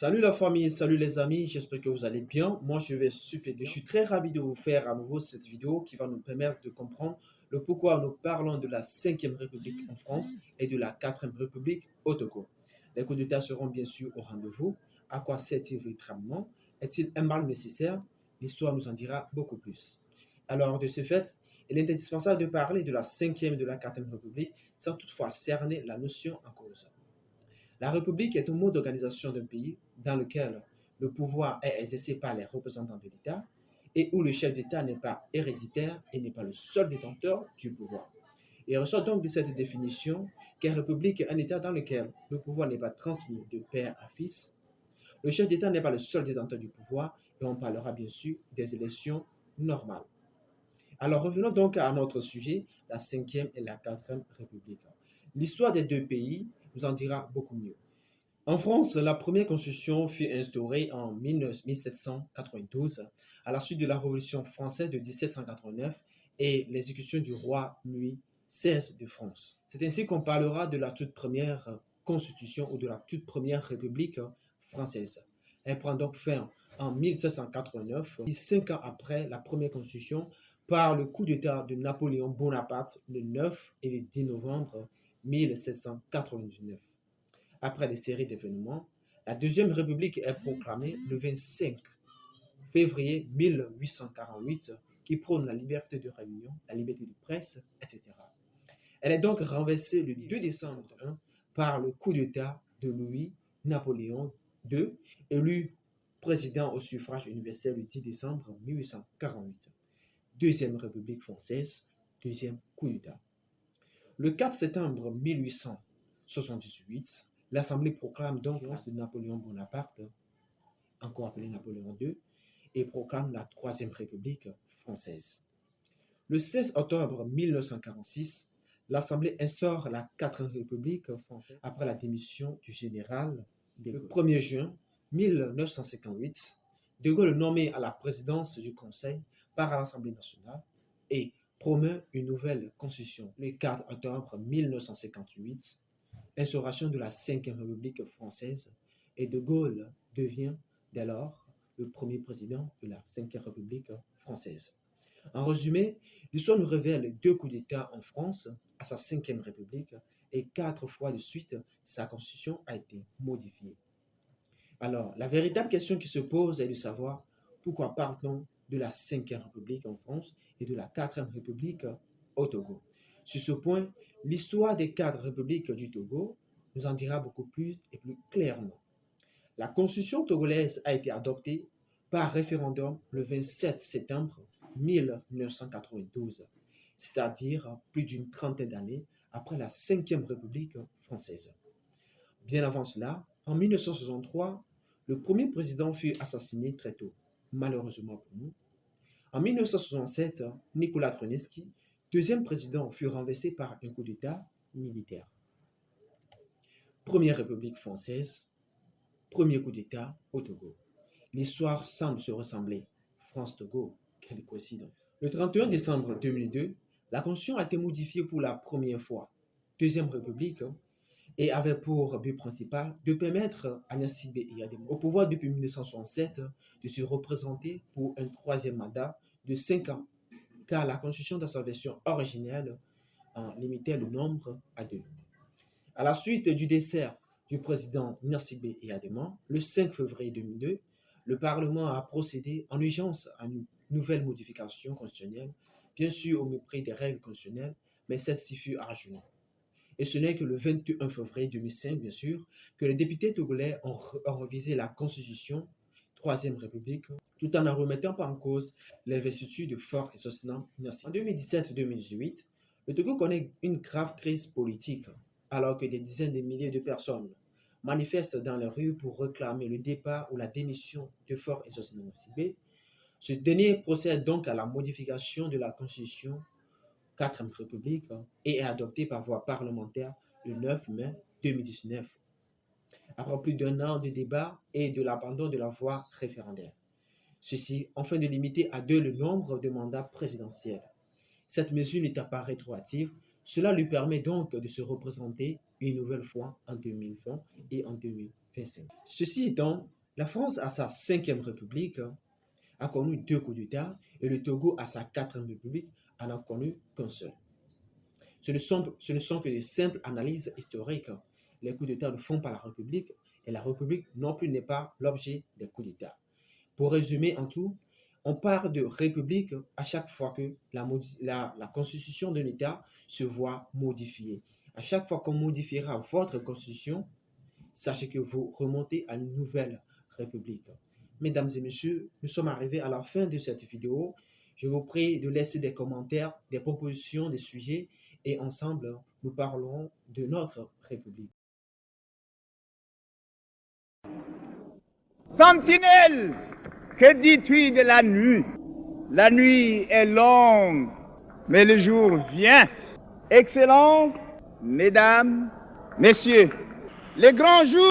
Salut la famille, salut les amis, j'espère que vous allez bien. Moi, je vais super bien. Je suis très ravi de vous faire à nouveau cette vidéo qui va nous permettre de comprendre le pourquoi nous parlons de la 5e République en France et de la 4e République au Togo. Les coups d'État seront bien sûr au rendez-vous. À quoi sert-il véritablement? Est-il un mal nécessaire? L'histoire nous en dira beaucoup plus. Alors, de ce fait, il est indispensable de parler de la 5e et de la 4e République sans toutefois cerner la notion en cause. La République est un mode d'organisation d'un pays dans lequel le pouvoir est exercé par les représentants de l'État et où le chef d'État n'est pas héréditaire et n'est pas le seul détenteur du pouvoir. Il ressort donc de cette définition qu'une république est un État dans lequel le pouvoir n'est pas transmis de père à fils. Le chef d'État n'est pas le seul détenteur du pouvoir et on parlera bien sûr des élections normales. Alors revenons donc à notre sujet, la 5e et la 4e République. L'histoire des deux pays nous en dira beaucoup mieux. En France, la première constitution fut instaurée en 1792 à la suite de la Révolution française de 1789 et l'exécution du roi Louis XVI de France. C'est ainsi qu'on parlera de la toute première constitution ou de la toute première république française. Elle prend donc fin en 1789, 5 ans après la première constitution, par le coup d'État de Napoléon Bonaparte le 9 et le 10 novembre 1799. Après des séries d'événements, la Deuxième République est proclamée le 25 février 1848 qui prône la liberté de réunion, la liberté de presse, etc. Elle est donc renversée le 2 décembre 1 par le coup d'État de Louis-Napoléon II, élu président au suffrage universel le 10 décembre 1848. Deuxième République française, deuxième coup d'État. Le 4 septembre 1878, l'Assemblée proclame donc la de Napoléon Bonaparte, encore appelé Napoléon II, et proclame la Troisième République française. Le 16 octobre 1946, l'Assemblée instaure la Quatrième République française après la démission du général de Gaulle. Le 1er juin 1958, De Gaulle est nommé à la présidence du Conseil par l'Assemblée nationale et promeut une nouvelle constitution. Le 4 octobre 1958, instauration de la 5e République française et De Gaulle devient dès lors le premier président de la 5e République française. En résumé, l'histoire nous révèle 2 coups d'État en France à sa 5e République et 4 fois de suite, sa constitution a été modifiée. Alors, la véritable question qui se pose est de savoir pourquoi parle-t-on de la 5e République en France et de la 4e République au Togo. Sur ce point, l'histoire des 4 républiques du Togo nous en dira beaucoup plus et plus clairement. La constitution togolaise a été adoptée par référendum le 27 septembre 1992, c'est-à-dire plus d'une trentaine d'années après la 5e République française. Bien avant cela, en 1963, le premier président fut assassiné très tôt, malheureusement pour nous. En 1967, Nicolas Kroniski, deuxième président, fut renversé par un coup d'État militaire. Première République française, premier coup d'État au Togo. L'histoire semble se ressembler. France-Togo, quelle coïncidence. Le 31 décembre 2002, la Constitution a été modifiée pour la première fois. Deuxième République, et avait pour but principal de permettre à Gnassingbé Eyadema, au pouvoir depuis 1967, de se représenter pour un troisième mandat de 5 ans, car la Constitution dans sa version originelle limitait le nombre à 2. À la suite du décès du président Gnassingbé Eyadema, le 5 février 2002, le Parlement a procédé en urgence à une nouvelle modification constitutionnelle, bien sûr au mépris des règles constitutionnelles, mais celle-ci fut ajournée. Et ce n'est que le 21 février 2005, bien sûr, que les députés togolais ont révisé la Constitution, Troisième République, tout en ne remettant pas en cause l'investiture de Faure et Sosnan Gnassingbé. En 2017-2018, le Togo connaît une grave crise politique, alors que des dizaines de milliers de personnes manifestent dans les rues pour réclamer le départ ou la démission de Faure et Sosnan Gnassingbé. Ce dernier procède donc à la modification de la Constitution 4e République et est adopté par voie parlementaire le 9 mai 2019, après plus d'1 an de débat et de l'abandon de la voie référendaire. Ceci afin de limiter à 2 le nombre de mandats présidentiels. Cette mesure n'étant pas rétroactive, cela lui permet donc de se représenter une nouvelle fois en 2020 et en 2022. 25. Ceci étant, la France, à sa 5e République, a connu 2 coups d'État et le Togo, à sa 4e République, en a connu qu'un seul. Ce ne sont que de simples analyses historiques. Les coups d'État ne font pas la République et la République non plus n'est pas l'objet des coups d'État. Pour résumer en tout, on parle de République à chaque fois que la constitution d'un État se voit modifiée. À chaque fois qu'on modifiera votre constitution, sachez que vous remontez à une nouvelle République. Mesdames et messieurs, nous sommes arrivés à la fin de cette vidéo. Je vous prie de laisser des commentaires, des propositions, des sujets et ensemble, nous parlerons de notre République. Sentinelle, que dis-tu de la nuit? La nuit est longue, mais le jour vient. Excellences, mesdames, messieurs, les grands jours